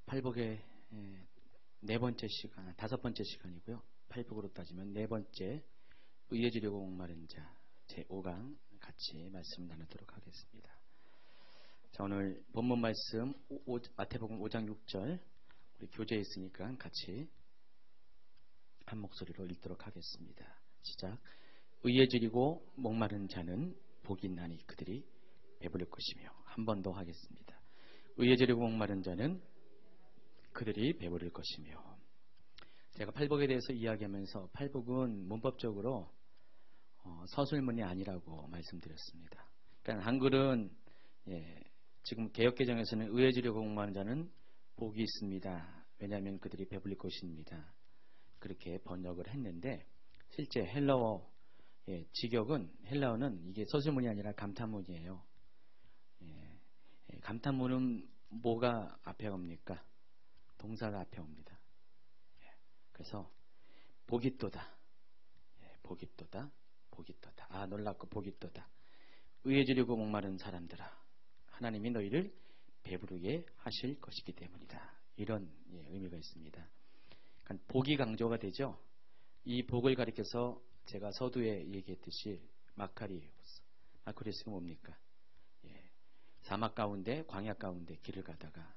팔복의 네 번째 시간, 다섯 번째 시간이고요. 팔복으로 따지면 네 번째 의에 지려고 목마른 자 제5강 같이 말씀 나누도록 하겠습니다. 자, 오늘 본문 말씀 마태복음 5장 6절 우리 교재에 있으니까 같이 한 목소리로 읽도록 하겠습니다. 시작. 의에 지리고 목마른 자는 복이 있나니 그들이 배부를 것이며. 한 번 더 하겠습니다. 의에 지리고 목마른 자는 그들이 배부를 것이며. 제가 팔복에 대해서 이야기하면서 팔복은 문법적으로 서술문이 아니라고 말씀드렸습니다. 그러니까 한글은 지금 개역개정에서는 의에 지려고 목마른 자는 복이 있습니다. 왜냐하면 그들이 배불릴 것입니다. 그렇게 번역을 했는데 실제 헬라어 직역은 헬라어는 이게 서술문이 아니라 감탄문이에요. 감탄문은 뭐가 앞에 옵니까? 동사가 앞에 옵니다. 그래서 복이 또다. 복이 또다. 복이 또다. 아, 놀랍고 복이 또다. 의에 지려고 목마른 사람들아, 하나님이 너희를 배부르게 하실 것이기 때문이다. 이런 의미가 있습니다. 그러니까 복이 강조가 되죠. 이 복을 가리켜서 제가 서두에 얘기했듯이 마카리오스. 마카리오스가 뭡니까? 사막 가운데, 광야 가운데 길을 가다가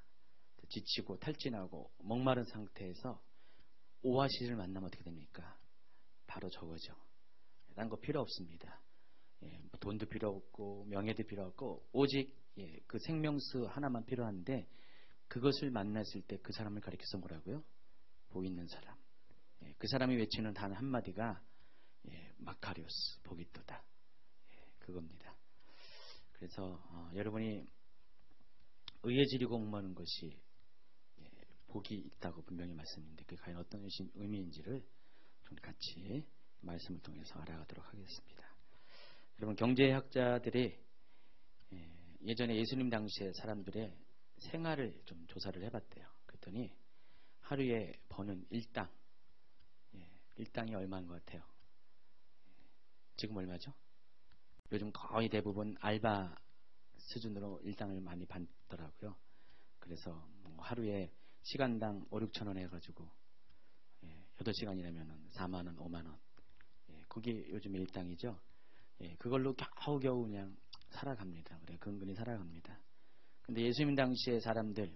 지치고 탈진하고 목마른 상태에서 오아시스를 만나면 어떻게 됩니까? 바로 저거죠. 딴 거 필요 없습니다. 돈도 필요 없고 명예도 필요 없고 오직 그 생명수 하나만 필요한데 그것을 만났을 때 그 사람을 가리켜서 뭐라고요? 복 있는 사람. 그 사람이 외치는 단 한마디가 마카리오스, 복이 또다. 그겁니다. 그래서 여러분이 의에 지리고 목마른 것이 복이 있다고 분명히 말씀인데 그게 과연 어떤 의미인지를 좀 같이 말씀을 통해서 알아가도록 하겠습니다. 여러분, 경제학자들이 예전에 예수님 당시의 사람들의 생활을 좀 조사를 해봤대요. 그랬더니 하루에 버는 일당, 일당이 얼마인 것 같아요? 지금 얼마죠? 요즘 거의 대부분 알바 수준으로 일당을 많이 받더라고요. 그래서 하루에 시간당 5, 6천 원 해가지고 8시간이라면 4만 원, 5만 원. 그게 요즘 일당이죠. 그걸로 겨우겨우 그냥 살아갑니다. 그래, 근근히 살아갑니다. 근데 예수님 당시의 사람들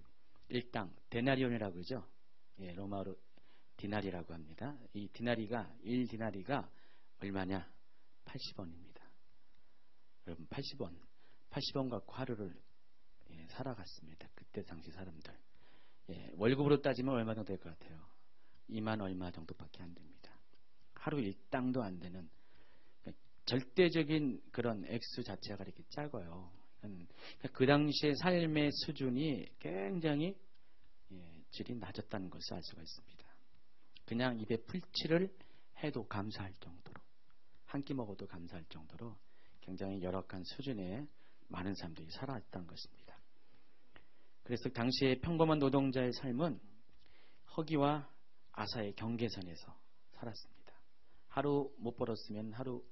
일당 데나리온이라고 그러죠. 로마로 디나리라고 합니다. 이 디나리가 1디나리가 얼마냐? 80원입니다. 여러분, 80원. 80원 갖고 하루를 살아갔습니다. 그때 당시 사람들. 월급으로 따지면 얼마 정도 될 것 같아요? 2만 얼마 정도밖에 안 됩니다. 하루 일당도 안 되는 절대적인 그런 액수 자체가 이렇게 작아요. 그 당시의 삶의 수준이 굉장히 질이 낮았다는 것을 알 수가 있습니다. 그냥 입에 풀칠을 해도 감사할 정도로, 한 끼 먹어도 감사할 정도로 굉장히 열악한 수준의 많은 사람들이 살아왔다는 것입니다. 그래서 당시의 평범한 노동자의 삶은 허기와 아사의 경계선에서 살았습니다. 하루 못 벌었으면 하루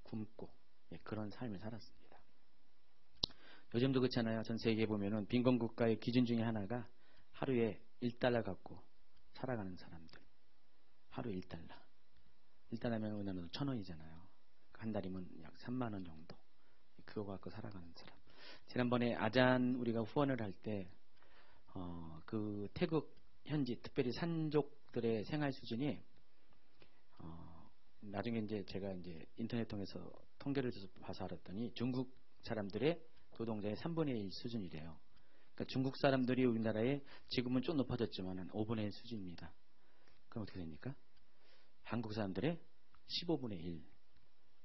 굶고 그런 삶을 살았습니다. 요즘도 그렇잖아요. 전 세계에 보면은 빈곤 국가의 기준 중에 하나가 하루에 1달러 갖고 살아가는 사람들. 하루 1달러. 1달러면 우리나라는 1,000원이잖아요. 한 달이면 약 3만 원 정도. 그거 갖고 살아가는 사람. 지난번에 아잔 우리가 후원을 할 때 그 태국 현지 특별히 산족들의 생활 수준이 나중에 이제 제가 이제 인터넷 통해서 통계를 봐서 알았더니 중국 사람들의 노동자의 3분의 1 수준이래요. 그러니까 중국 사람들이 우리나라에 지금은 좀 높아졌지만 5분의 1 수준입니다. 그럼 어떻게 됩니까? 한국 사람들의 15분의 1.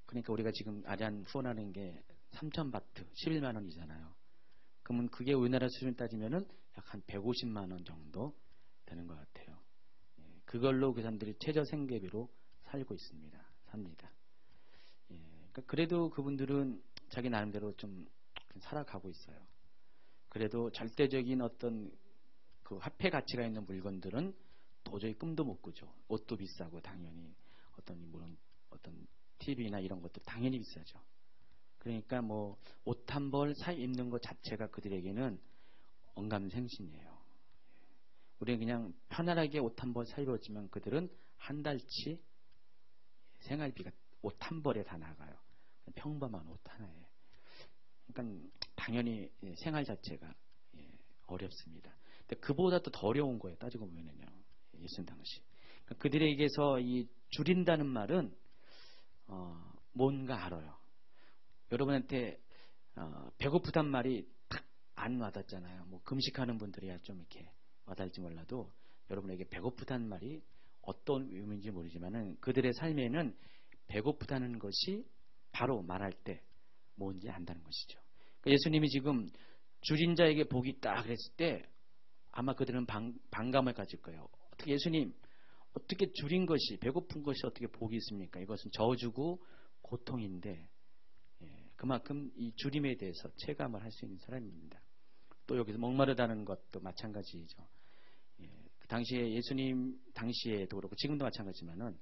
그러니까 우리가 지금 아잔 후원하는 게 3,000바트, 11만 원이잖아요. 그러면 그게 우리나라 수준 따지면은 약 한 150만 원 정도 되는 것 같아요. 그걸로 그 사람들이 최저 생계비로 살고 있습니다. 삽니다. 그러니까 그래도 그분들은 자기 나름대로 좀 살아가고 있어요. 그래도 절대적인 어떤 그 화폐 가치가 있는 물건들은 도저히 꿈도 못 꾸죠. 옷도 비싸고 당연히 물론 어떤 TV나 이런 것도 당연히 비싸죠. 그러니까 뭐 옷 한 벌 사 입는 것 자체가 그들에게는 언감생심이에요. 우리는 그냥 편안하게 옷 한 벌 사입었지만 그들은 한 달치 생활비가 옷 한 벌에 다 나가요. 평범한 옷 하나에. 그러니까 당연히 생활 자체가 어렵습니다. 근데 그보다 더 어려운 거예요. 따지고 보면은요. 예수님 당시. 그러니까 그들에게서 이 줄인다는 말은 뭔가 알아요. 여러분한테 배고프단 말이 딱 안 와닿잖아요. 뭐 금식하는 분들이야 좀 이렇게 와닿을지 몰라도 여러분에게 배고프다는 말이 어떤 의미인지 모르지만은 그들의 삶에는 배고프다는 것이 바로 말할 때 뭔지 안다는 것이죠. 그러니까 예수님이 지금 줄인 자에게 복이 있다 그랬을 때 아마 그들은 반감을 가질 거예요. 어떻게 예수님 어떻게 줄인 것이 배고픈 것이 어떻게 복이 있습니까? 이것은 저주고 고통인데 그만큼 이 줄임에 대해서 체감을 할 수 있는 사람입니다. 또 여기서 목마르다는 것도 마찬가지죠. 그 당시에 예수님 당시에도 그렇고 지금도 마찬가지지만은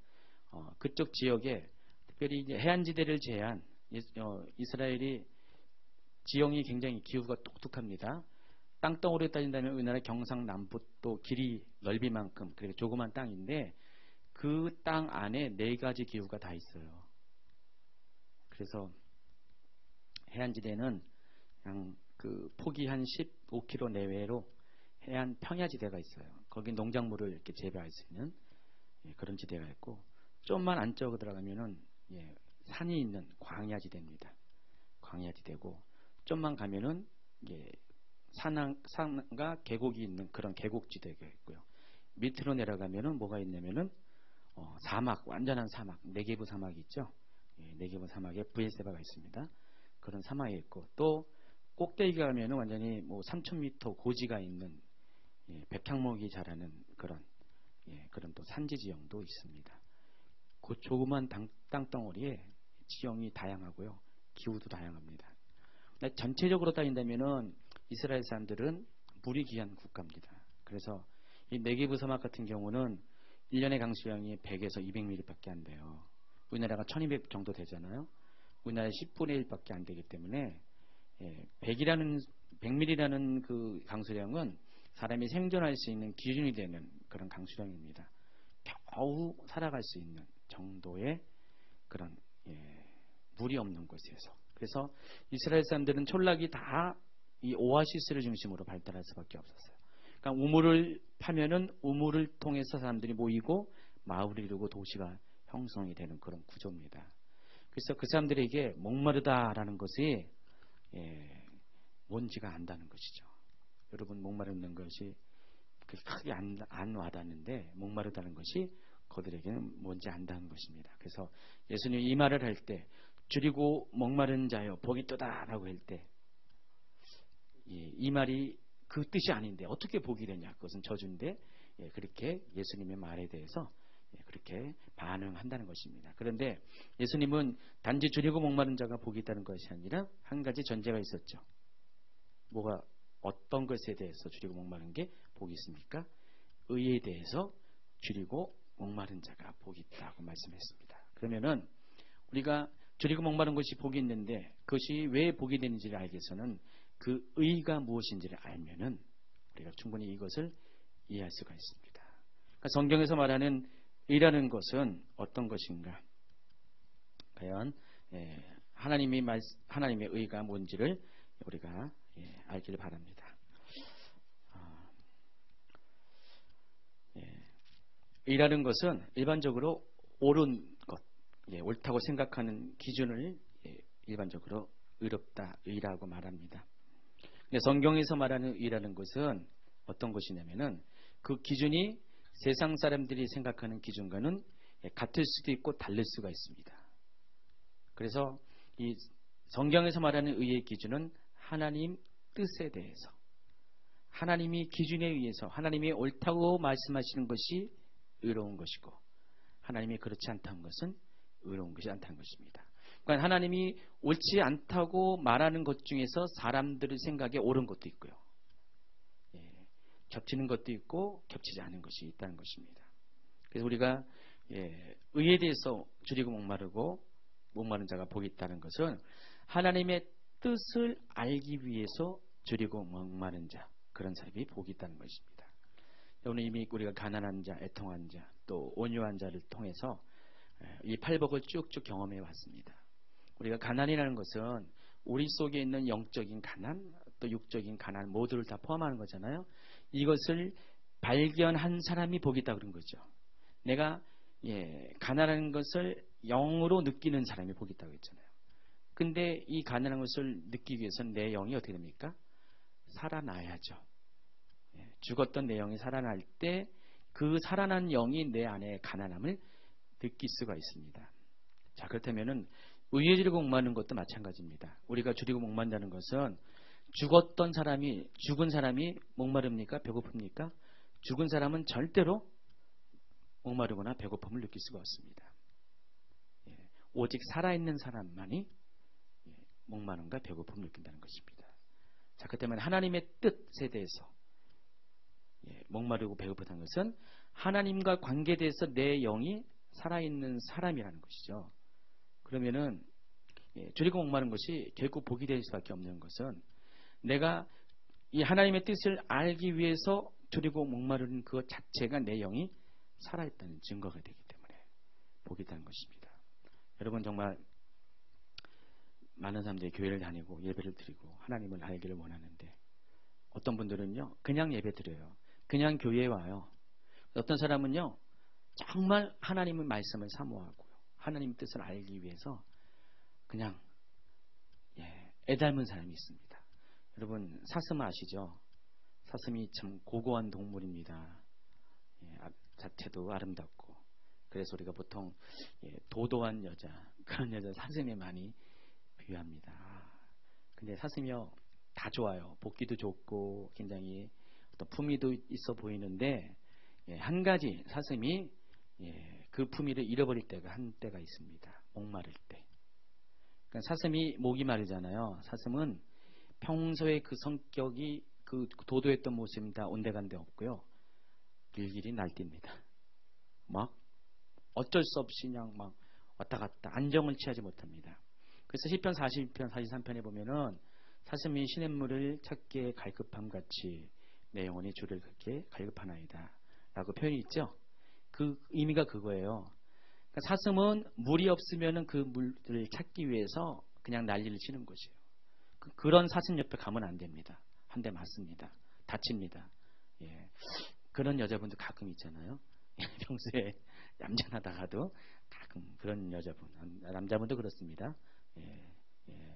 그쪽 지역에 특별히 이제 해안지대를 제한 이스라엘이 지형이 굉장히 기후가 독특합니다. 땅덩어리로 따진다면 우리나라 경상남부 또 길이 넓이만큼 그리고 조그만 땅인데 그 땅 안에 4가지 기후가 다 있어요. 그래서 해안지대는 그냥 그 폭이 한 15km 내외로 해안 평야지대가 있어요. 거기 농작물을 이렇게 재배할 수 있는 그런 지대가 있고 좀만 안쪽으로 들어가면은 산이 있는 광야지대입니다. 광야지대고 좀만 가면은 산과 계곡이 있는 그런 계곡지대가 있고요. 밑으로 내려가면은 뭐가 있냐면은 사막, 완전한 사막, 네게브 사막이 있죠. 네게브 사막에 브엘세바가 있습니다. 그런 사막이 있고 또 꼭대기 가면은 완전히 뭐 3,000m 고지가 있는 백향목이 자라는 그런 또 산지 지형도 있습니다. 그 조그만 땅덩어리에 지형이 다양하고요. 기후도 다양합니다. 전체적으로 따진다면은 이스라엘 사람들은 물이 귀한 국가입니다. 그래서 이 네게브 사막 같은 경우는 1년의 강수량이 100에서 200mm밖에 안 돼요. 우리나라가 1200 정도 되잖아요. 우리나라의 10분의 1밖에 안 되기 때문에 100mm라는 그 강수량은 사람이 생존할 수 있는 기준이 되는 그런 강수량입니다. 겨우 살아갈 수 있는 정도의 그런 물이 없는 곳에서. 그래서 이스라엘 사람들은 촌락이 다 이 오아시스를 중심으로 발달할 수밖에 없었어요. 그러니까 우물을 파면은 우물을 통해서 사람들이 모이고 마을을 이루고 도시가 형성이 되는 그런 구조입니다. 그래서 그 사람들에게 목마르다라는 것이 뭔지가 안다는 것이죠. 여러분 목마르는 것이 크게 안 와닿는데 목마르다는 것이 그들에게는 뭔지 안다는 것입니다. 그래서 예수님이 이 말을 할 때 줄이고 목마른 자여 복이 있도다라고 할 때 이 말이 그 뜻이 아닌데 어떻게 복이 되냐 그것은 저주인데 그렇게 예수님의 말에 대해서 그렇게 반응한다는 것입니다. 그런데 예수님은 단지 줄이고 목마른 자가 복이 있다는 것이 아니라 한 가지 전제가 있었죠. 뭐가 어떤 것에 대해서 줄이고 목마른 게 복이 있습니까? 의에 대해서 줄이고 목마른 자가 복이 있다고 말씀했습니다. 그러면은 우리가 줄이고 목마른 것이 복이 있는데 그것이 왜 복이 되는지를 알기 위해서는 그 의가 무엇인지를 알면은 우리가 충분히 이것을 이해할 수가 있습니다. 그러니까 성경에서 말하는 의라는 것은 어떤 것인가? 과연 하나님의 의가 뭔지를 우리가 알기를 바랍니다. 의라는 것은 일반적으로 옳은 것, 옳다고 생각하는 기준을 일반적으로 의롭다, 의라고 말합니다. 근데 성경에서 말하는 의라는 것은 어떤 것이냐면은 그 기준이 세상 사람들이 생각하는 기준과는 같을 수도 있고 다를 수가 있습니다. 그래서 이 성경에서 말하는 의의 기준은 하나님 뜻에 대해서 하나님이 기준에 의해서 하나님이 옳다고 말씀하시는 것이 의로운 것이고 하나님이 그렇지 않다는 것은 의로운 것이 않다는 것입니다. 그러니까 하나님이 옳지 않다고 말하는 것 중에서 사람들의 생각에 옳은 것도 있고요. 겹치는 것도 있고 겹치지 않은 것이 있다는 것입니다. 그래서 우리가 의에 대해서 줄이고 목마른 자가 복이 있다는 것은 하나님의 뜻을 알기 위해서 줄이고 목마른 자 그런 사람이 복이 있다는 것입니다. 오늘 이미 우리가 가난한 자, 애통한 자, 또 온유한 자를 통해서 이 팔복을 쭉쭉 경험해 왔습니다. 우리가 가난이라는 것은 우리 속에 있는 영적인 가난, 또 육적인 가난 모두를 다 포함하는 거잖아요. 이것을 발견한 사람이 복이 있다 그런 거죠. 내가 가난한 것을 영으로 느끼는 사람이 복이 있다고 했잖아요. 근데 이 가난한 것을 느끼기 위해서는 내 영이 어떻게 됩니까? 살아나야죠. 죽었던 내 영이 살아날 때 그 살아난 영이 내 안에 가난함을 느낄 수가 있습니다. 자, 그렇다면은 의에 주리고 목마르는 것도 마찬가지입니다. 우리가 주리고 목마른다는 것은 죽었던 사람이, 죽은 사람이 목마릅니까? 배고픕니까? 죽은 사람은 절대로 목마르거나 배고픔을 느낄 수가 없습니다. 오직 살아있는 사람만이 목마름과 배고픔을 느낀다는 것입니다. 자, 그렇다면 하나님의 뜻에 대해서 목마르고 배고프다는 것은 하나님과 관계돼서 내 영이 살아있는 사람이라는 것이죠. 그러면은 주리고 목마른 것이 결국 복이 될 수밖에 없는 것은 내가 이 하나님의 뜻을 알기 위해서 주리고 목마른 그 자체가 내 영이 살아있다는 증거가 되기 때문에 복이 있다는 것입니다. 여러분 정말 많은 사람들이 교회를 다니고 예배를 드리고 하나님을 알기를 원하는데 어떤 분들은요 그냥 예배 드려요. 그냥 교회에 와요. 어떤 사람은요 정말 하나님의 말씀을 사모하고요. 하나님의 뜻을 알기 위해서 그냥 애닮은 사람이 있습니다. 여러분 사슴 아시죠? 사슴이 참 고고한 동물입니다. 자체도 아름답고 그래서 우리가 보통 도도한 여자 그런 여자 사슴에 많이 비유합니다. 근데 사슴이요 다 좋아요. 복기도 좋고 굉장히 어떤 품위도 있어 보이는데 한 가지 사슴이 그 품위를 잃어버릴 때가 한때가 있습니다. 목마를 때. 그러니까 사슴이 목이 마르잖아요. 사슴은 평소에 그 성격이 그 도도했던 모습이 다 온데간데 없고요. 길길이 날뜁니다. 막 어쩔 수 없이 그냥 막 왔다 갔다 안정을 취하지 못합니다. 그래서 시편 42편 43편에 보면은 사슴이 시냇물을 찾기에 갈급함 같이 내 영혼이 주를 그렇게 갈급하나이다 라고 표현이 있죠. 그 의미가 그거예요. 그러니까 사슴은 물이 없으면은 그 물을 찾기 위해서 그냥 난리를 치는 것이에요. 그런 사슴 옆에 가면 안 됩니다. 한 대 맞습니다. 다칩니다. 그런 여자분도 가끔 있잖아요. 평소에 얌전하다가도 가끔 그런 여자분, 남자분도 그렇습니다.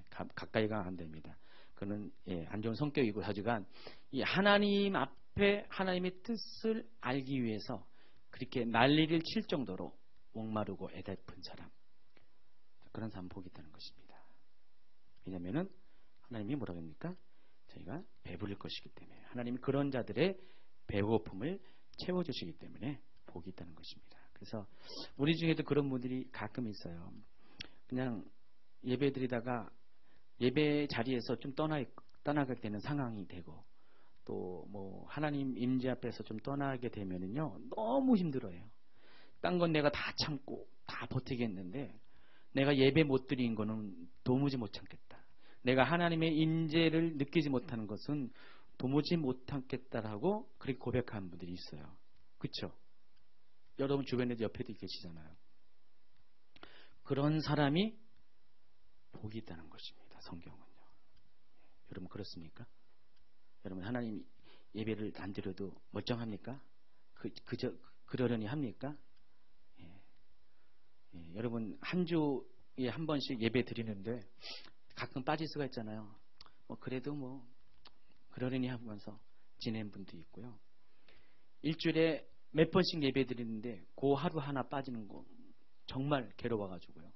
가까이 가면 안 됩니다. 그는 안 좋은 성격이고 하지만 이 하나님 앞에 하나님의 뜻을 알기 위해서 그렇게 난리를 칠 정도로 목마르고 애달픈 사람, 그런 사람 복이 있다는 것입니다. 왜냐하면은 하나님이 뭐라고 합니까? 저희가 배부를 것이기 때문에 하나님이 그런 자들의 배고픔을 채워주시기 때문에 복이 있다는 것입니다. 그래서 우리 중에도 그런 분들이 가끔 있어요. 그냥 예배 드리다가 예배 자리에서 좀 떠나게 되는 상황이 되고 또 뭐 하나님 임재 앞에서 좀 떠나게 되면은요 너무 힘들어요. 딴 건 내가 다 참고 다 버티겠는데 내가 예배 못 드린 거는 도무지 못 참겠다. 내가 하나님의 임재를 느끼지 못하는 것은 도무지 못 참겠다라고 그렇게 고백하는 분들이 있어요. 그렇죠? 여러분 주변에도 옆에도 계시잖아요. 그런 사람이 복이 있다는 것입니다. 성경은요. 여러분 그렇습니까? 여러분 하나님 예배를 안 드려도 멀쩡합니까? 그러려니 합니까? 여러분 한 주에 한 번씩 예배 드리는데 가끔 빠질 수가 있잖아요. 그래도 뭐 그러려니 하면서 지낸 분도 있고요. 일주일에 몇 번씩 예배 드리는데 그 하루 하나 빠지는 거 정말 괴로워가지고요.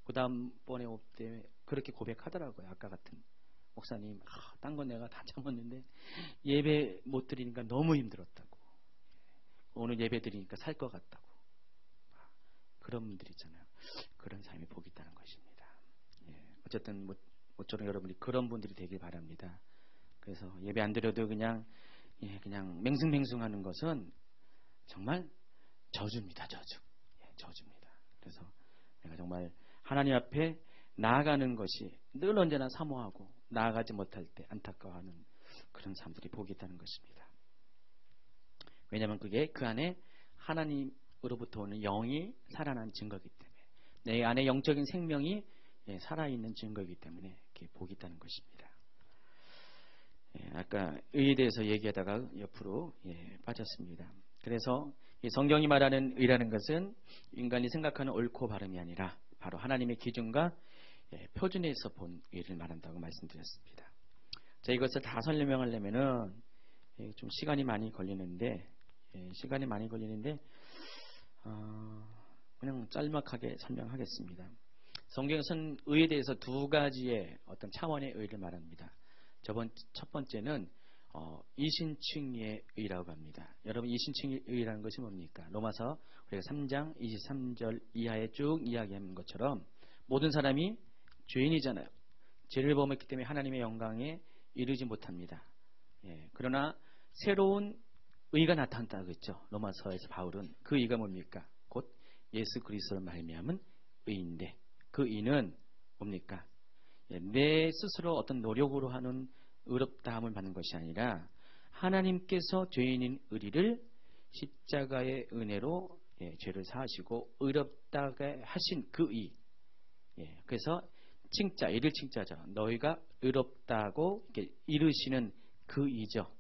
그 다음번에 올 때 그렇게 고백하더라고요. 아까 같은 목사님, 딴 건 내가 다 참았는데 예배 못 드리니까 너무 힘들었다고. 오늘 예배 드리니까 살 것 같다고. 그런 분들 있잖아요. 그런 삶이 복이 있다는 것입니다. 어쨌든 모쪼록 여러분이 그런 분들이 되길 바랍니다. 그래서 예배 안 드려도 그냥 맹숭맹숭하는 것은 정말 저주입니다. 저주입니다. 그래서 내가 정말 하나님 앞에 나아가는 것이 늘 언제나 사모하고 나아가지 못할 때 안타까워하는 그런 사람들이 복이 있다는 것입니다. 왜냐하면 그게 그 안에 하나님으로부터 오는 영이 살아난 증거이기 때문에, 내 안에 영적인 생명이 살아있는 증거이기 때문에 이렇게 복이 있다는 것입니다. 아까 의에 대해서 얘기하다가 옆으로 빠졌습니다. 그래서 성경이 말하는 의라는 것은 인간이 생각하는 옳고 바름이 아니라 바로 하나님의 기준과 표준에서 본 의를 말한다고 말씀드렸습니다. 자, 이것을 다 설명하려면은 좀 시간이 많이 걸리는데 그냥 짤막하게 설명하겠습니다. 성경에서는 의에 대해서 두 가지의 어떤 차원의 의를 말합니다. 첫 번째는 이신칭의 의라고 합니다. 여러분, 이신칭의 의라는 것이 뭡니까? 로마서 우리가 3장 23절 이하에 쭉 이야기하는 것처럼 모든 사람이 죄인이잖아요. 죄를 범했기 때문에 하나님의 영광에 이르지 못합니다. 그러나 새로운 의가 나타났다고 했죠. 로마서에서 바울은 그 의가 뭡니까? 곧 예수 그리스도를 말미암은 의인데, 그 의는 뭡니까? 내 스스로 어떤 노력으로 하는 의롭다함을 받는 것이 아니라 하나님께서 죄인인 우리를 십자가의 은혜로 죄를 사하시고 의롭다게 하신 그 의. 그래서 이를 칭자죠. 너희가 의롭다고 이렇게 이르시는 그 의죠.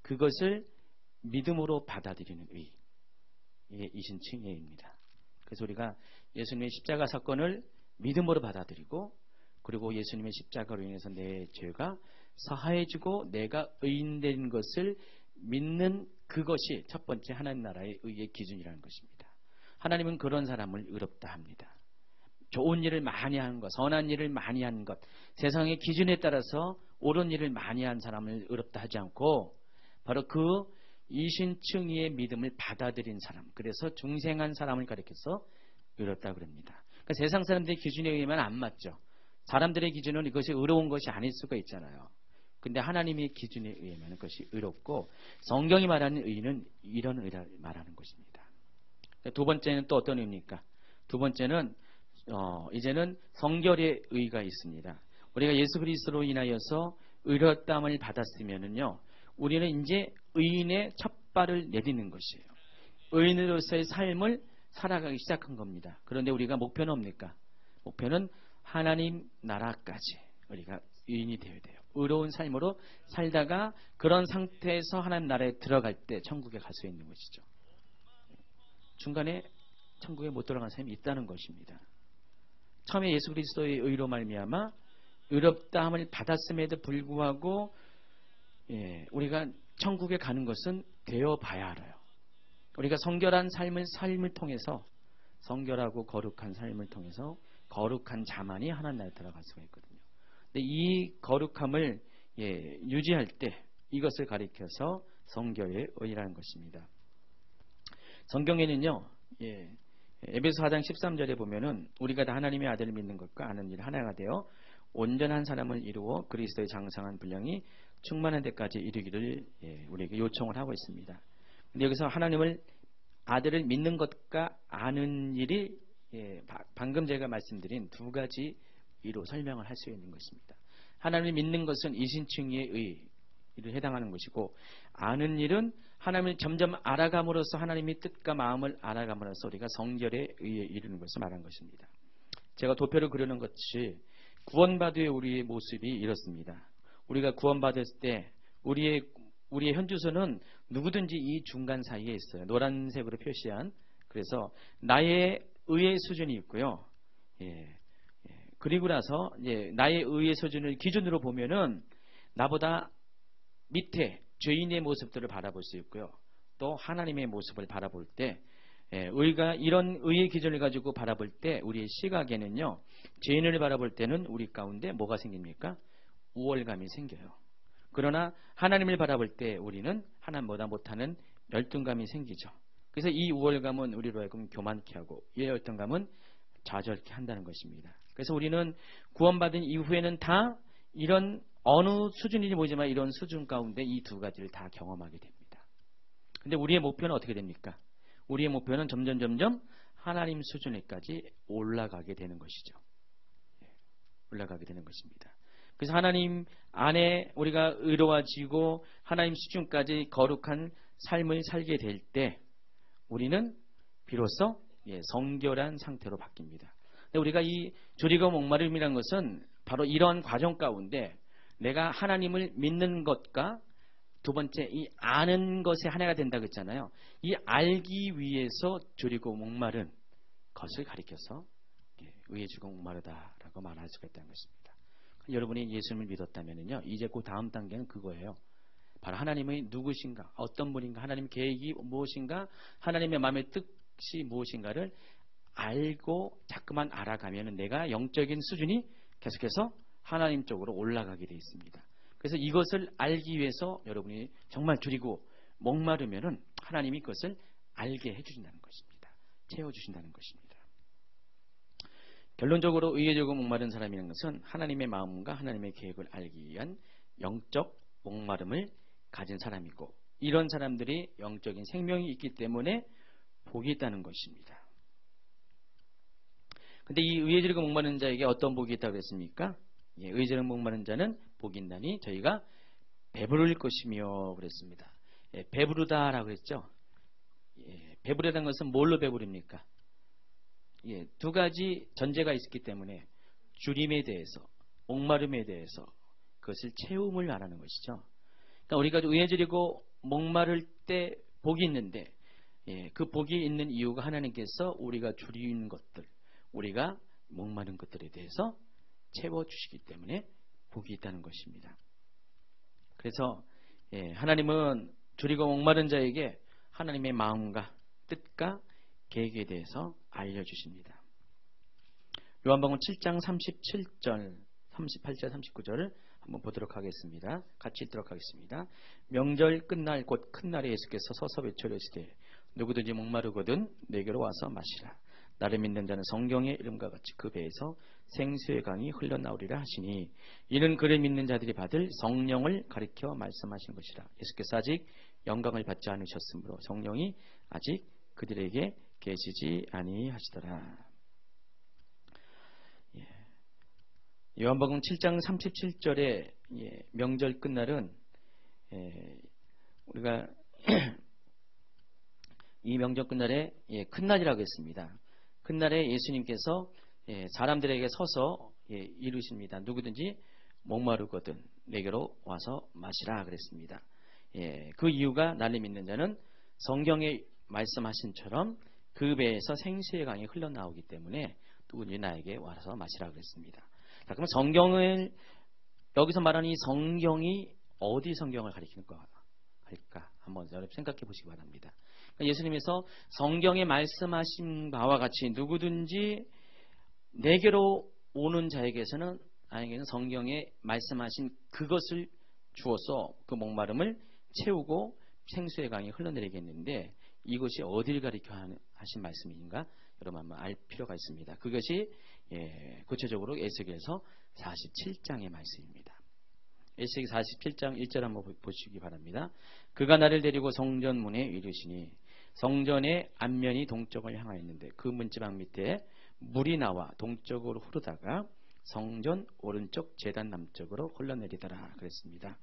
그것을 믿음으로 받아들이는 의. 이게 이신칭의 의입니다. 그래서 우리가 예수님의 십자가 사건을 믿음으로 받아들이고, 그리고 예수님의 십자가로 인해서 내 죄가 사하해지고 내가 의인된 것을 믿는 그것이 첫 번째 하나님 나라의 의의 기준이라는 것입니다. 하나님은 그런 사람을 의롭다 합니다. 좋은 일을 많이 하는 것, 선한 일을 많이 하는 것, 세상의 기준에 따라서 옳은 일을 많이 한 사람을 의롭다 하지 않고 바로 그 이신칭의의 믿음을 받아들인 사람, 그래서 중생한 사람을 가리켜서 의롭다 그럽니다. 그러니까 세상 사람들의 기준에 의하면 안 맞죠. 사람들의 기준은 이것이 의로운 것이 아닐 수가 있잖아요. 근데 하나님의 기준에 의하면 그것이 의롭고, 성경이 말하는 의는 이런 의를 말하는 것입니다. 두 번째는 또 어떤 의입니까? 두 번째는 이제는 성결의 의가 있습니다. 우리가 예수 그리스도로 인하여서 의롭다함을 받았으면은요, 우리는 이제 의인의 첫 발을 내딛는 것이에요. 의인으로서의 삶을 살아가기 시작한 겁니다. 그런데 우리가 목표는 뭡니까? 목표는 하나님 나라까지 우리가 의인이 되어야 돼요. 의로운 삶으로 살다가 그런 상태에서 하나님 나라에 들어갈 때 천국에 갈 수 있는 것이죠. 중간에 천국에 못 들어간 사람이 있다는 것입니다. 처음에 예수 그리스도의 의로 말미암아 의롭다함을 받았음에도 불구하고 우리가 천국에 가는 것은 되어봐야 알아요. 우리가 성결한 삶을 통해서, 성결하고 거룩한 삶을 통해서 거룩한 자만이 하나님 나라에 들어갈 수가 있거든요. 근데 이 거룩함을 유지할 때 이것을 가리켜서 성결의 의라는 것입니다. 성경에는요, 에베소 4장 13절에 보면은 우리가 다 하나님의 아들을 믿는 것과 아는 일 하나가 되어 온전한 사람을 이루어 그리스도의 장성한 분량이 충만한 데까지 이르기를 우리에게 요청을 하고 있습니다. 근데 여기서 하나님을 아들을 믿는 것과 아는 일이 방금 제가 말씀드린 두 가지 의로 설명을 할 수 있는 것입니다. 하나님을 믿는 것은 이신칭의의 의를 해당하는 것이고, 아는 일은 하나님을 점점 알아감으로써 하나님의 뜻과 마음을 알아감으로써 우리가 성결의 의에 이르는 것을 말한 것입니다. 제가 도표를 그려놓은 것이 구원받은 우리의 모습이 이렇습니다. 우리가 구원받았을 때 우리의 현주소는 누구든지 이 중간 사이에 있어요. 노란색으로 표시한. 그래서 나의 의의 수준이 있고요. 그리고 나서 나의 의의 수준을 기준으로 보면은 나보다 밑에 죄인의 모습들을 바라볼 수 있고요. 또 하나님의 모습을 바라볼 때 우리가 이런 의의 기준을 가지고 바라볼 때 우리의 시각에는요, 죄인을 바라볼 때는 우리 가운데 뭐가 생깁니까? 우월감이 생겨요. 그러나 하나님을 바라볼 때 우리는 하나님보다 못하는 열등감이 생기죠. 그래서 이 우월감은 우리로 하여금 교만케 하고, 이 열등감은 좌절케 한다는 것입니다. 그래서 우리는 구원받은 이후에는 다 이런 어느 수준인지 모르지만 이런 수준 가운데 이 두 가지를 다 경험하게 됩니다. 근데 우리의 목표는 어떻게 됩니까? 우리의 목표는 점점 하나님 수준에까지 올라가게 되는 것이죠. 올라가게 되는 것입니다. 그래서 하나님 안에 우리가 의로워지고 하나님 수준까지 거룩한 삶을 살게 될 때 우리는 비로소 성결한 상태로 바뀝니다. 근데 우리가 이 줄이고 목마름이라는 것은 바로 이런 과정 가운데 내가 하나님을 믿는 것과 두 번째 이 아는 것에 하나가 된다고 했잖아요. 이 알기 위해서 줄이고 목마른 것을 가리켜서 의해지고 목마르다라고 말할 수가 있다는 것입니다. 여러분이 예수님을 믿었다면요, 이제 그 다음 단계는 그거예요. 바로 하나님의 누구신가, 어떤 분인가, 하나님의 계획이 무엇인가, 하나님의 마음의 뜻이 무엇인가를 알고 자꾸만 알아가면 내가 영적인 수준이 계속해서 하나님 쪽으로 올라가게 되어 있습니다. 그래서 이것을 알기 위해서 여러분이 정말 줄이고 목마르면은 하나님이 그것을 알게 해주신다는 것입니다. 채워주신다는 것입니다. 결론적으로 의해지고 목마른 사람이라는 것은 하나님의 마음과 하나님의 계획을 알기 위한 영적 목마름을 가진 사람이고, 이런 사람들이 영적인 생명이 있기 때문에 복이 있다는 것입니다. 근데 이 의해지고 목마른 자에게 어떤 복이 있다고 그랬습니까? 의해지고 목마른 자는 복이 있나니 저희가 배부를 것이며 그랬습니다. 배부르다라고 했죠. 배부르다는 것은 뭘로 배부릅니까? 두 가지 전제가 있기 때문에 줄임에 대해서, 목마름에 대해서 그것을 채움을 말하는 것이죠. 그러니까 우리가 의해지고 목마를 때 복이 있는데, 그 복이 있는 이유가 하나님께서 우리가 줄이는 것들, 우리가 목마른 것들에 대해서 채워주시기 때문에 복이 있다는 것입니다. 그래서 하나님은 줄이고 목마른 자에게 하나님의 마음과 뜻과 계획에 대해서 알려주십니다. 요한복음 7장 37절, 38절, 39절을 한번 보도록 하겠습니다. 같이 읽도록 하겠습니다. 명절 끝날 곧 큰 날에 예수께서 서서 외쳐이르시되 누구든지 목마르거든 내게로 와서 마시라. 나를 믿는 자는 성경의 이름과 같이 그 배에서 생수의 강이 흘러나오리라 하시니, 이는 그를 믿는 자들이 받을 성령을 가리켜 말씀하신 것이라. 예수께서 아직 영광을 받지 않으셨으므로 성령이 아직 그들에게 계시지 아니하시더라. 요한복음 7장 37절에 명절 끝날은 우리가 이 명절 끝날에 큰 날이라고 했습니다. 큰 날에 예수님께서 사람들에게 서서 이루십니다. 누구든지 목마르거든 내게로 와서 마시라 그랬습니다. 그 이유가 나를 믿는 자는 성경에 말씀하신처럼 그 배에서 생수의 강이 흘러나오기 때문에 누구든지 나에게 와서 마시라 그랬습니다. 자, 그럼 성경을 여기서 말하는 이 성경이 어디 성경을 가리키는 할까 한번 여러분 생각해 보시기 바랍니다. 그러니까 예수님께서 성경에 말씀하신 바와 같이 누구든지 내게로 오는 자에게서는 아니면 성경에 말씀하신 그것을 주어서 그 목마름을 채우고 생수의 강이 흘러내리겠는데, 이것이 어디를 가리켜 하신 말씀인가 여러분 한번 알 필요가 있습니다. 그것이 구체적으로 에스겔서 47장의 말씀입니다. 에스겔 47장 1절 한번 보시기 바랍니다. 그가 나를 데리고 성전 문에 이르시니 성전의 앞면이 동쪽을 향하였는데 그 문지방 밑에 물이 나와 동쪽으로 흐르다가 성전 오른쪽 제단 남쪽으로 흘러내리더라 그랬습니다.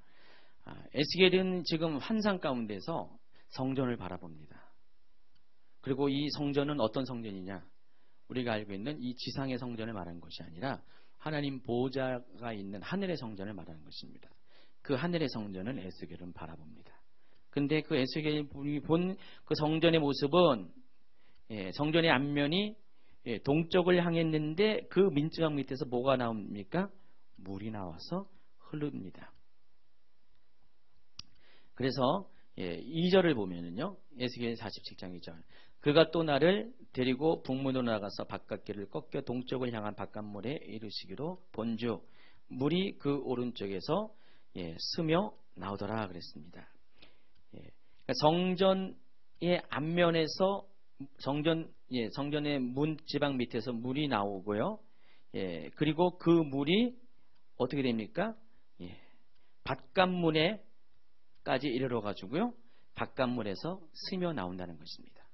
에스겔은 지금 환상 가운데서 성전을 바라봅니다. 그리고 이 성전은 어떤 성전이냐, 우리가 알고 있는 이 지상의 성전을 말하는 것이 아니라 하나님 보좌가 있는 하늘의 성전을 말하는 것입니다. 그 하늘의 성전은 에스겔은 바라봅니다. 근데 그 에스겔이 본 그 성전의 모습은 성전의 앞면이 동쪽을 향했는데 그 민지방 밑에서 뭐가 나옵니까? 물이 나와서 흐릅니다. 그래서 2절을 보면은요, 에스겔 47장 2절, 그가 또 나를 데리고 북문으로 나가서 바깥길을 꺾여 동쪽을 향한 바깥물에 이르시기로 본즉 물이 그 오른쪽에서 스며 나오더라 그랬습니다. 그러니까 성전의 앞면에서 성전의 문 지방 밑에서 물이 나오고요. 그리고 그 물이 어떻게 됩니까? 바깥문에까지 이르러 가지고요. 바깥물에서 스며 나온다는 것입니다.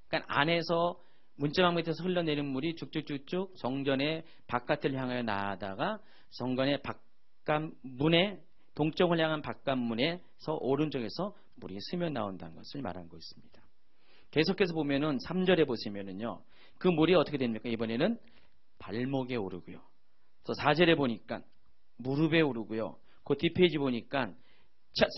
그러니까 안에서 문지방 밑에서 흘러내린 물이 쭉쭉쭉쭉 성전의 바깥을 향하여 나아다가 성전의 바깥문에 동쪽을 향한 바깥문에서 오른쪽에서 물이 스며 나온다는 것을 말한 거 있습니다. 계속해서 보면은 3절에 보시면은요, 그 물이 어떻게 됩니까? 이번에는 발목에 오르고요. 또 4절에 보니까 무릎에 오르고요. 그 뒷페이지 보니까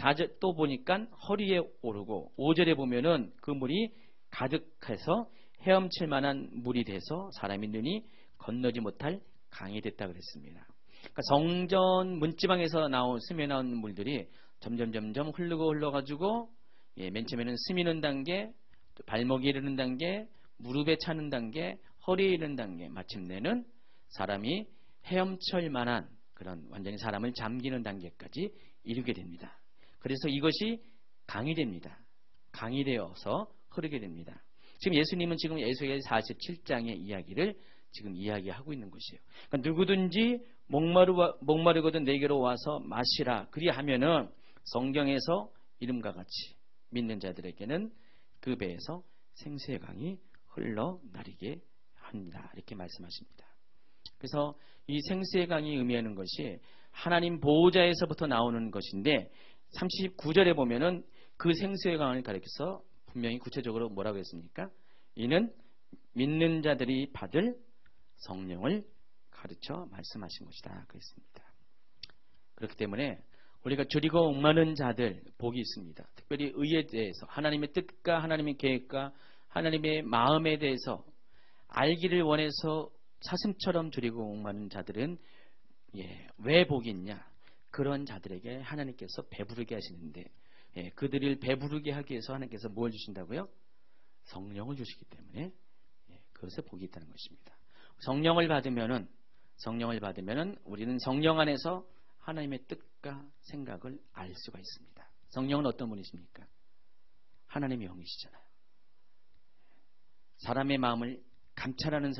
4절 또 보니까 허리에 오르고 5절에 보면은 그 물이 가득해서 헤엄칠 만한 물이 돼서 사람이 눈이 건너지 못할 강이 됐다 그랬습니다. 그러니까 성전 문지방에서 스며 나온 물들이 점점 흘러가지고 맨 처음에는 스미는 단계, 발목에 이르는 단계, 무릎에 차는 단계, 허리에 이르는 단계, 마침내는 사람이 헤엄칠 만한 그런 완전히 사람을 잠기는 단계까지 이르게 됩니다. 그래서 이것이 강이 됩니다. 강이 되어서 흐르게 됩니다. 지금 예수님은 지금 에스겔 47장의 이야기를 지금 이야기하고 있는 것이에요. 그러니까 누구든지 목마르거든 내게로 와서 마시라. 그리하면은 성경에서 이름과 같이 믿는 자들에게는 그 배에서 생수의 강이 흘러나리게 합니다. 이렇게 말씀하십니다. 그래서 이 생수의 강이 의미하는 것이 하나님 보호자에서부터 나오는 것인데 39절에 보면은 그 생수의 강을 가리켜서 분명히 구체적으로 뭐라고 했습니까? 이는 믿는 자들이 받을 성령을 가르쳐 말씀하신 것이다. 그랬습니다. 그렇기 때문에 우리가 줄이고 목마른 자들 복이 있습니다. 특별히 의에 대해서 하나님의 뜻과 하나님의 계획과 하나님의 마음에 대해서 알기를 원해서 사슴처럼 줄이고 목마른 자들은 왜 복이 있냐? 그런 자들에게 하나님께서 배부르게 하시는데 그들을 배부르게 하기 위해서 하나님께서 뭘 주신다고요? 성령을 주시기 때문에 그것에 복이 있다는 것입니다. 성령을 받으면은 우리는 성령 안에서 하나님의 뜻과 생각을 알 수가 있습니다. 성령은 어떤 분이십니까? 하나님의 영이시잖아요. 사람의 마음을 감찰하는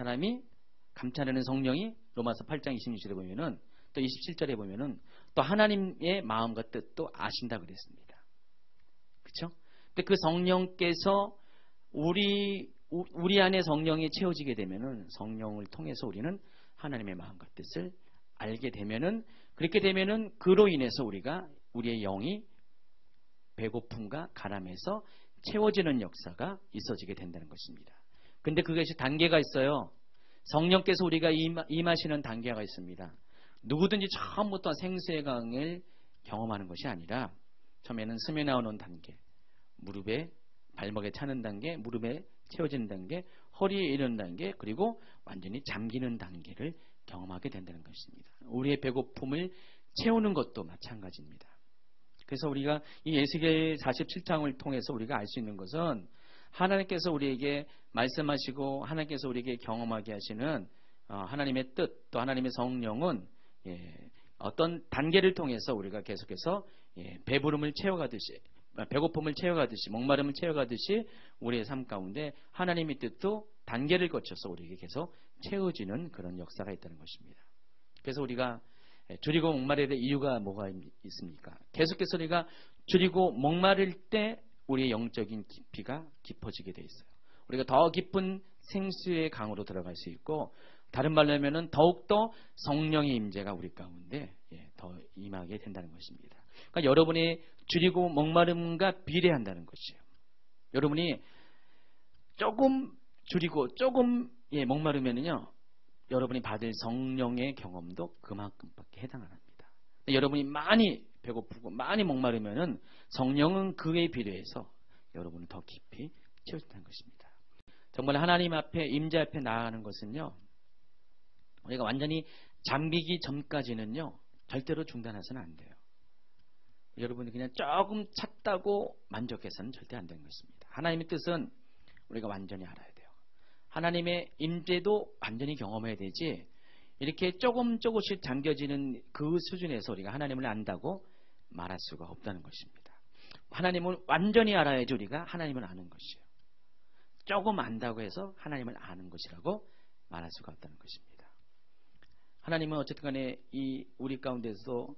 성령이 로마서 8장 26절에 보면은 또 27절에 보면은 또 하나님의 마음과 뜻도 아신다 그랬습니다. 그렇죠? 근데 그 성령께서 우리 안에 성령이 채워지게 되면은 성령을 통해서 우리는 하나님의 마음과 뜻을 알게 되면은 그렇게 되면은 그로 인해서 우리의 영이 배고픔과 가람에서 채워지는 역사가 있어지게 된다는 것입니다. 근데 그것이 단계가 있어요. 성령께서 우리가 임하시는 단계가 있습니다. 누구든지 처음부터 생수의 강을 경험하는 것이 아니라 처음에는 스며 나오는 단계, 발목에 차는 단계, 무릎에 채워지는 단계, 허리에 이르는 단계, 그리고 완전히 잠기는 단계를 경험하게 된다는 것입니다. 우리의 배고픔을 채우는 것도 마찬가지입니다. 그래서 우리가 이 에스겔 47장을 통해서 우리가 알 수 있는 것은 하나님께서 우리에게 말씀하시고 하나님께서 우리에게 경험하게 하시는 하나님의 뜻 또 하나님의 성령은 어떤 단계를 통해서 우리가 계속해서 배부름을 채워가듯이 배고픔을 채워가듯이 목마름을 채워가듯이 우리의 삶 가운데 하나님의 뜻도 단계를 거쳐서 우리에게 계속 채워지는 그런 역사가 있다는 것입니다. 그래서 우리가 줄이고 목마를 때 이유가 뭐가 있습니까? 계속해서 우리가 줄이고 목마를 때 우리의 영적인 깊이가 깊어지게 돼 있어요. 우리가 더 깊은 생수의 강으로 들어갈 수 있고 다른 말로 하면은 더욱더 성령의 임재가 우리 가운데 더 임하게 된다는 것입니다. 그러니까 여러분이 줄이고 목마름과 비례한다는 것이에요. 여러분이 조금 줄이고 조금 목마르면은요, 여러분이 받을 성령의 경험도 그만큼밖에 해당 안 합니다. 여러분이 많이 배고프고 많이 목마르면은 성령은 그에 비례해서 여러분을 더 깊이 채워준다는 것입니다. 정말 하나님 앞에 임재 앞에 나아가는 것은요, 우리가 완전히 잠기기 전까지는요 절대로 중단해서는 안 돼요. 여러분이 그냥 조금 찼다고 만족해서는 절대 안 되는 것입니다. 하나님의 뜻은 우리가 완전히 알아야 돼요. 하나님의 임재도 완전히 경험해야 되지 이렇게 조금씩 잠겨지는 그 수준에서 우리가 하나님을 안다고 말할 수가 없다는 것입니다. 하나님을 완전히 알아야지 우리가 하나님을 아는 것이에요. 조금 안다고 해서 하나님을 아는 것이라고 말할 수가 없다는 것입니다. 하나님은 어쨌든 간에 우리 가운데서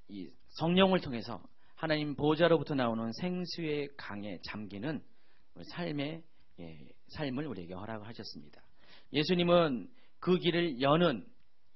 이 성령을 통해서 하나님 보호자로부터 나오는 생수의 강에 잠기는 삶을 우리에게 허락하셨습니다. 예수님은 그 길을 여는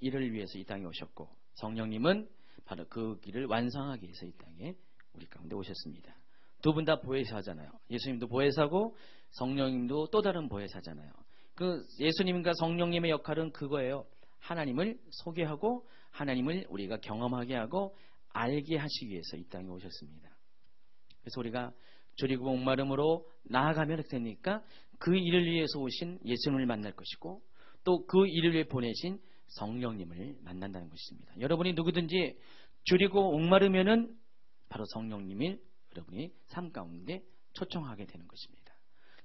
일을 위해서 이 땅에 오셨고 성령님은 바로 그 길을 완성하기 위해서 이 땅에 우리 가운데 오셨습니다. 두 분 다 보혜사잖아요. 예수님도 보혜사고 성령님도 또 다른 보혜사잖아요. 그 예수님과 성령님의 역할은 그거예요. 하나님을 소개하고 하나님을 우리가 경험하게 하고 알게 하시기 위해서 이 땅에 오셨습니다. 그래서 우리가 줄이고 목마름으로 나아가면 어떻게 됩니까? 그 일을 위해서 오신 예수님을 만날 것이고 또 그 일을 위해 보내신 성령님을 만난다는 것입니다. 여러분이 누구든지 줄이고 목마르면은 바로 성령님을 여러분이 삶 가운데 초청하게 되는 것입니다.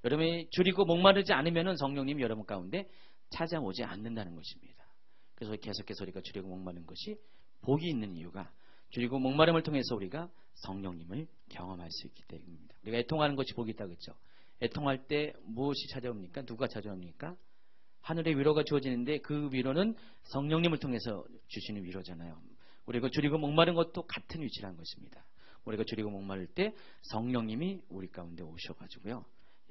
여러분이 줄이고 목마르지 않으면은 성령님이 여러분 가운데 찾아오지 않는다는 것입니다. 그래서 계속해서 우리가 줄이고 목마른 것이 복이 있는 이유가 줄이고 목마름을 통해서 우리가 성령님을 경험할 수 있기 때문입니다. 우리가 애통하는 것이 복이 있다 그랬죠. 애통할 때 무엇이 찾아옵니까? 누가 찾아옵니까? 하늘의 위로가 주어지는데 그 위로는 성령님을 통해서 주시는 위로잖아요. 우리가 줄이고 목마른 것도 같은 위치라는 것입니다. 우리가 줄이고 목마를 때 성령님이 우리 가운데 오셔가지고요,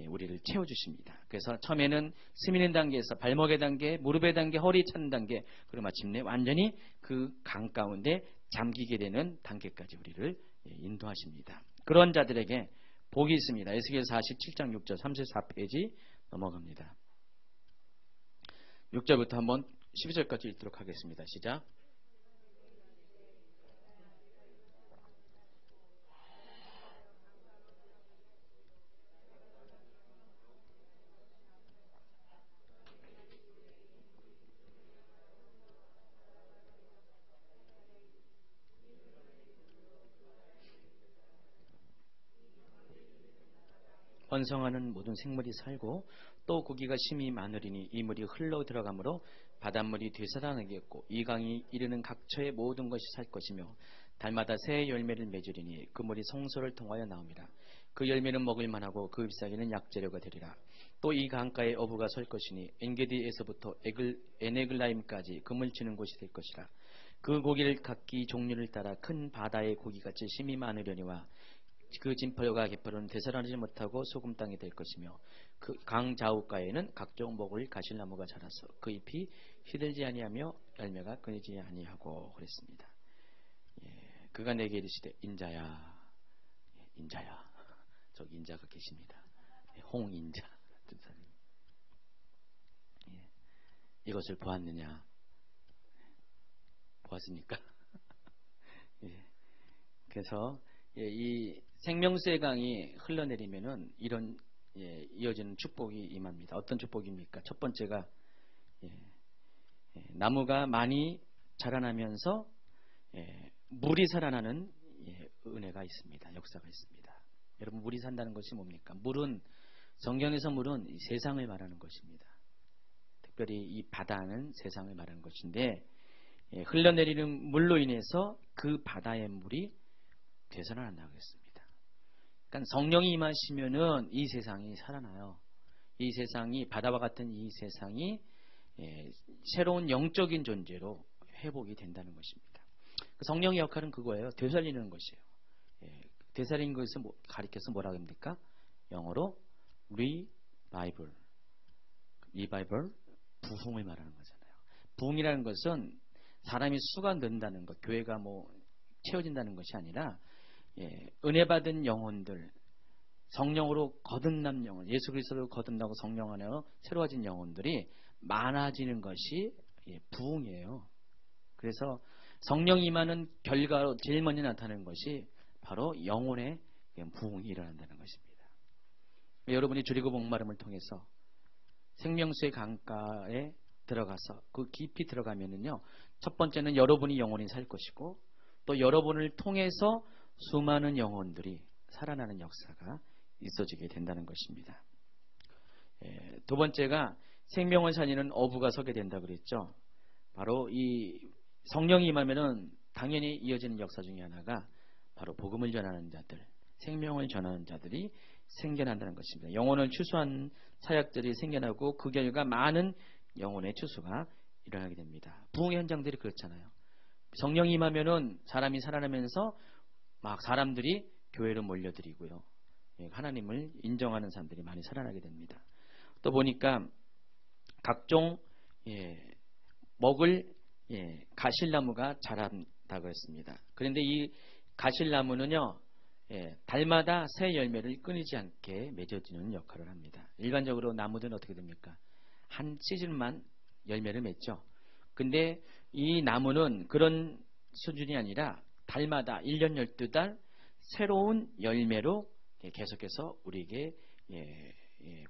우리를 채워주십니다. 그래서 처음에는 스미는 단계에서 발목의 단계, 무릎의 단계, 허리 차는 단계, 그리고 마침내 완전히 그 강 가운데 잠기게 되는 단계까지 우리를 인도하십니다. 그런 자들에게 복이 있습니다. 에스겔 47장 6절 34페이지 넘어갑니다. 6절부터 한번 12절까지 읽도록 하겠습니다. 시작. 번성하는 모든 생물이 살고 또 고기가 심히 많으리니 이 물이 흘러 들어가므로 바닷물이 되살아나겠고 이 강이 이르는 각처의 모든 것이 살 것이며 달마다 새 열매를 맺으리니 그 물이 성소를 통하여 나옵니다. 그 열매는 먹을 만하고 그 잎사귀는 약재료가 되리라. 또 이 강가에 어부가 설 것이니 엔게디에서부터 에네글라임까지 금을 치는 곳이 될 것이라. 그 고기를 각기 종류를 따라 큰 바다의 고기같이 심히 많으려니와 그 진펄과 개펄은 되살아나지 못하고 소금 땅이 될 것이며 그 강 좌우가에는 각종 먹을 가실나무가 자라서 그 잎이 시들지 아니하며 열매가 끊이지 아니하고 그랬습니다. 그가 내게 이르시되 인자야, 인자야, 저기 인자가 계십니다. 홍인자. 이것을 보았느냐? 보았습니까? 그래서 이 생명수의 강이 흘러내리면은 이런 이어지는 축복이 임합니다. 어떤 축복입니까? 첫 번째가 나무가 많이 자라나면서 물이 살아나는 은혜가 있습니다. 역사가 있습니다. 여러분, 물이 산다는 것이 뭡니까? 물은, 성경에서 물은 이 세상을 말하는 것입니다. 특별히 이 바다는 세상을 말하는 것인데 흘러내리는 물로 인해서 그 바다의 물이 되살아난다고 했습니다. 그러니까 성령이 임하시면은 이 세상이 살아나요. 이 세상이, 바다와 같은 이 세상이 새로운 영적인 존재로 회복이 된다는 것입니다. 성령의 역할은 그거예요. 되살리는 것이에요. 되살리는 것을 가리켜서 뭐라고 합니까? 영어로 리바이벌. 리바이벌, 부흥을 말하는 거잖아요. 부흥이라는 것은 사람이 수가 는다는 것, 교회가 채워진다는 것이 아니라 은혜 받은 영혼들, 성령으로 거듭난 영혼, 예수 그리스도로 거듭나고 성령 안에서 새로워진 영혼들이 많아지는 것이 부흥이에요. 그래서 성령이 임하는 결과로 제일 먼저 나타나는 것이 바로 영혼의 부흥이 일어난다는 것입니다. 여러분이 줄이고 목마름을 통해서 생명수의 강가에 들어가서 그 깊이 들어가면은요, 첫 번째는 여러분이 영혼이 살 것이고 또 여러분을 통해서 수많은 영혼들이 살아나는 역사가 있어지게 된다는 것입니다. 두 번째가 생명을 살리는 어부가 서게 된다 그랬죠. 바로 이 성령이 임하면은 당연히 이어지는 역사 중에 하나가 바로 복음을 전하는 자들, 생명을 전하는 자들이 생겨난다는 것입니다. 영혼을 추수한 사역들이 생겨나고 그 결과 많은 영혼의 추수가 일어나게 됩니다. 부흥의 현장들이 그렇잖아요. 성령이 임하면은 사람이 살아나면서 막 사람들이 교회로 몰려들이고요. 하나님을 인정하는 사람들이 많이 살아나게 됩니다. 또 보니까 각종 먹을 가실나무가 자란다고 했습니다. 그런데 이 가실나무는요, 달마다 새 열매를 끊이지 않게 맺어주는 역할을 합니다. 일반적으로 나무들은 어떻게 됩니까? 한 시즌만 열매를 맺죠. 근데 이 나무는 그런 수준이 아니라 달마다 1년 12달 새로운 열매로 계속해서 우리에게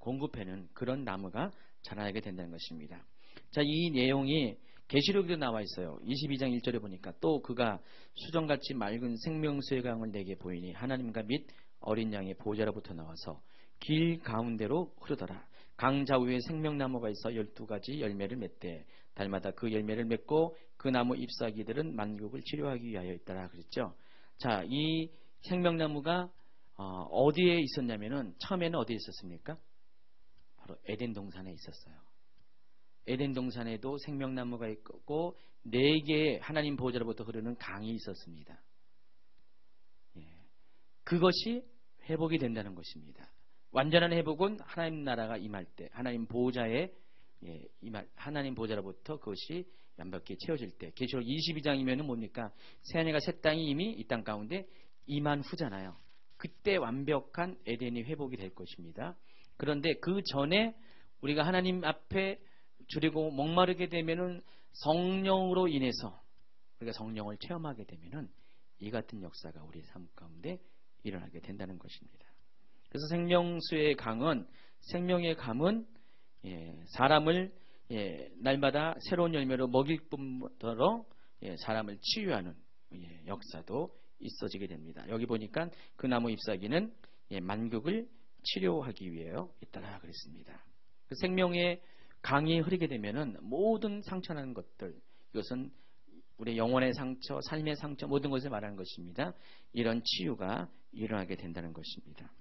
공급하는 그런 나무가 자라나게 된다는 것입니다. 자, 이 내용이 계시록에도 나와 있어요. 22장 1절에 보니까 또 그가 수정같이 맑은 생명수의 강을 내게 보이니 하나님과 및 어린 양의 보좌로부터 나와서 길 가운데로 흐르더라. 강 좌우에 생명나무가 있어 12가지 열매를 맺되 달마다 그 열매를 맺고 그 나무 잎사귀들은 만국을 치료하기 위하여 있더라 그랬죠. 자, 이 생명나무가 어디에 있었냐면은 처음에는 어디에 있었습니까? 바로 에덴 동산에 있었어요. 에덴 동산에도 생명나무가 있고 4개의 하나님 보좌로부터 흐르는 강이 있었습니다. 그것이 회복이 된다는 것입니다. 완전한 회복은 하나님 나라가 임할 때 하나님 보좌에 하나님 보좌로부터 그것이 완벽히 채워질 때. 계시록 22장이면은 뭡니까? 새하늘과 새 땅이 이미 이 땅 가운데 임한 후잖아요. 그때 완벽한 에덴이 회복이 될 것입니다. 그런데 그 전에 우리가 하나님 앞에 줄이고 목마르게 되면은 성령으로 인해서 우리가 성령을 체험하게 되면은 이 같은 역사가 우리 삶 가운데 일어나게 된다는 것입니다. 그래서 생명수의 강은 생명의 감은 사람을 날마다 새로운 열매로 먹일 뿐더러 사람을 치유하는 역사도 있어지게 됩니다. 여기 보니까 그 나무 잎사귀는 만국을 치료하기 위하여 있다라 그랬습니다. 그 생명의 강이 흐르게 되면은 모든 상처나는 것들, 이것은 우리 영혼의 상처, 삶의 상처, 모든 것을 말하는 것입니다. 이런 치유가 일어나게 된다는 것입니다.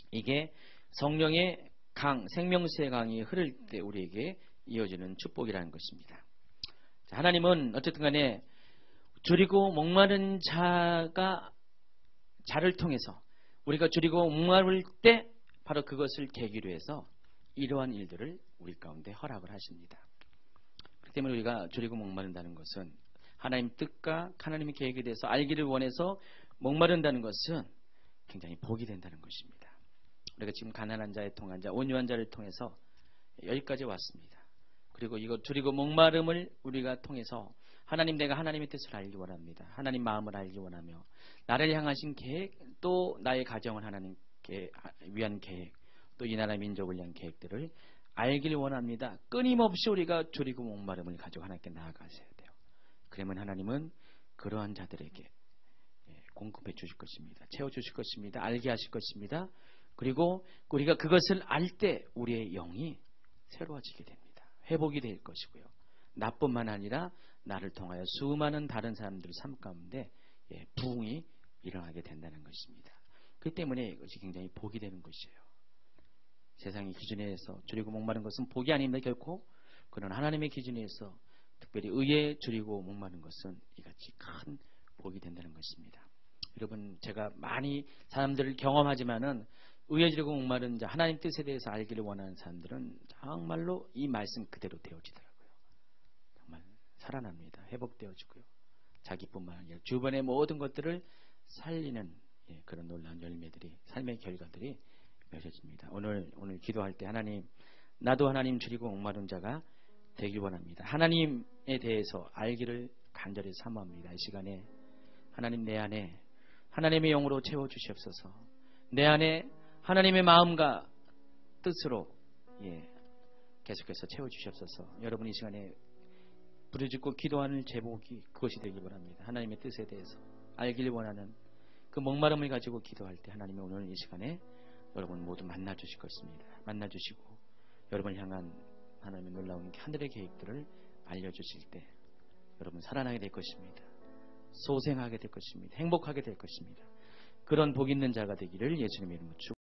이게 성령의 강, 생명수의 강이 흐를 때 우리에게 이어지는 축복이라는 것입니다. 자, 하나님은 어쨌든 간에 줄이고 목마른 자를 통해서 우리가 줄이고 목마를 때 바로 그것을 계기로 해서 이러한 일들을 우리 가운데 허락을 하십니다. 그렇기 때문에 우리가 줄이고 목마른다는 것은 하나님 뜻과 하나님의 계획에 대해서 알기를 원해서 목마른다는 것은 굉장히 복이 된다는 것입니다. 우리가 지금 가난한 자의 통한 자, 온유한 자를 통해서 여기까지 왔습니다. 그리고 이거 줄이고 목마름을 우리가 통해서 하나님, 내가 하나님의 뜻을 알기 원합니다. 하나님 마음을 알기 원하며 나를 향하신 계획, 또 나의 가정을 하나님께 위한 계획, 또 이 나라 민족을 위한 계획들을 알기를 원합니다. 끊임없이 우리가 줄이고 목마름을 가지고 하나님께 나아가셔야 돼요. 그러면 하나님은 그러한 자들에게 공급해 주실 것입니다. 채워주실 것입니다. 알게 하실 것입니다. 그리고 우리가 그것을 알 때 우리의 영이 새로워지게 됩니다. 회복이 될 것이고요. 나뿐만 아니라 나를 통하여 수많은 다른 사람들의 삶 가운데 부흥이 일어나게 된다는 것입니다. 그렇기 때문에 이것이 굉장히 복이 되는 것이에요. 세상의 기준에 의해서 줄이고 목마른 것은 복이 아닙니다. 결코. 그러나 하나님의 기준에 의해서 특별히 의에 줄이고 목마른 것은 이같이 큰 복이 된다는 것입니다. 여러분, 제가 많이 사람들을 경험하지만은 의에 줄이고 목마른 자, 하나님 뜻에 대해서 알기를 원하는 사람들은 정말로 이 말씀 그대로 되어지더라고요. 정말 살아납니다. 회복되어지고요. 자기뿐만 아니라 주변의 모든 것들을 살리는 그런 놀라운 열매들이, 삶의 결과들이 맺어집니다. 오늘 기도할 때 하나님, 나도 하나님 줄이고 목마른 자가 되길 원합니다. 하나님에 대해서 알기를 간절히 사모합니다. 이 시간에 하나님, 내 안에 하나님의 영으로 채워주시옵소서. 내 안에 하나님의 마음과 뜻으로 계속해서 채워주시옵소서. 여러분, 이 시간에 부르짖고 기도하는 제목이 그것이 되길 원합니다. 하나님의 뜻에 대해서 알기를 원하는 그 목마름을 가지고 기도할 때 하나님이 오늘 이 시간에 여러분 모두 만나주실 것입니다. 만나주시고 여러분을 향한 하나님의 놀라운 하늘의 계획들을 알려주실 때 여러분 살아나게 될 것입니다. 소생하게 될 것입니다. 행복하게 될 것입니다. 그런 복 있는 자가 되기를 예수님의 이름으로 축복합니다.